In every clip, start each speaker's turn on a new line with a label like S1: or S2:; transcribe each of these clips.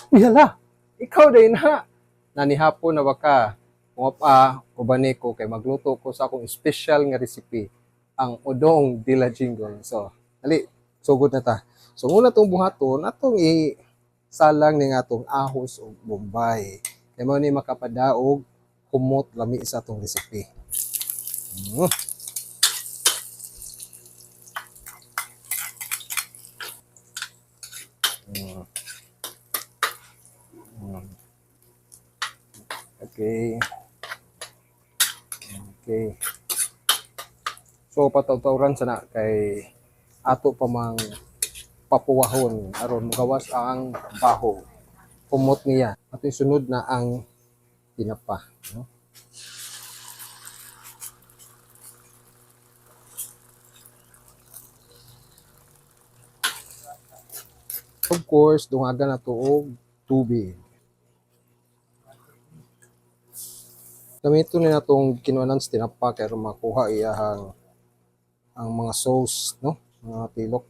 S1: Uy, hala, ikaw din ha. Nanihapon na baka. Mga pa, ubani ko kay magluto ko sa akong special nga recipe, ang udong dila jingle. So, dali, sugod na ta. So, muna tong buhaton, atong salang ni nga atong ahos o bombay. Kaya mo ni makapadaog, kumot lami sa atong recipe. Mm. Mm. Mm. Okay. Okay. So patawtawran sana kay ato pa mang papuwahon aron gawas ang baho. Kumot niya. Ato sunod na ang tinapa. No? Of course, dungagan na to og tubig. Gamito na natong kinuanan sa tinapa kay aron makuha iyahang ang mga sauce, no? Mga tilok.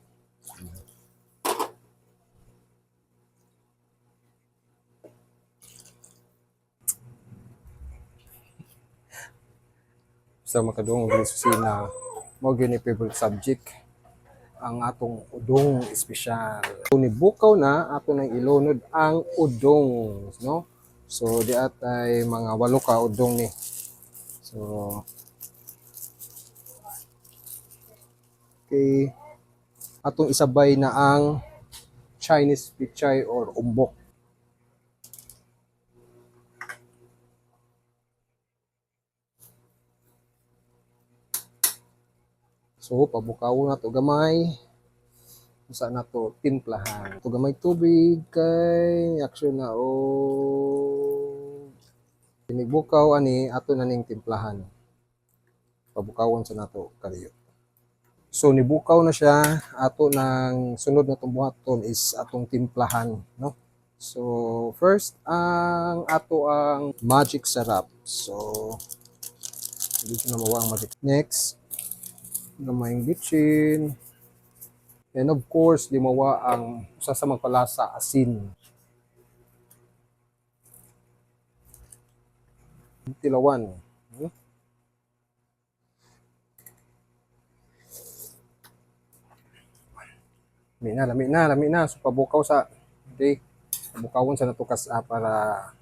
S1: Sa makadungog ni susina, mo gyud ni favorite subject ang atong udong espesyal. So nibukaw na ato nang ilunod ang udong, no? So di atay mga 8 ka udong ni. So okay, atong isabay na ang Chinese pichay or umbok. So pabukawon na to gamay. Usa na to timplahan. To gamay tubig kay action na o pinigbukaw ani ato na ning timplahan. Pabukawon sa nato kaliyo. So nibukaw na siya, ato nang sunod na itong buhaton is atong timplahan, no? So first ang ato ang magic sarap. So dito na mawa ang magic. Next, gamayng bitchin. And of course, limawa ang usa sa magpalasa asin. Tilawan. Hmm? Lami na. So pabukaw sa, okay? Pabukawon sa natukas para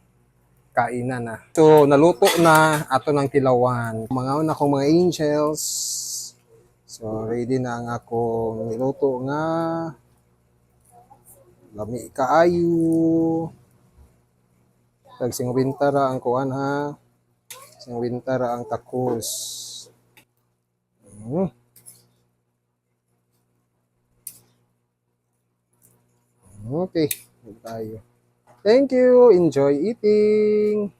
S1: kainan na. So, naluto na ato ng tilawan. Mga una kong mga angels. So, ready na ang akong niluto nga lami kaayo. Tag sing wintara ang kuan ha. Sing wintara ang takos. Mm. Okay, tayo. Thank you. Enjoy eating.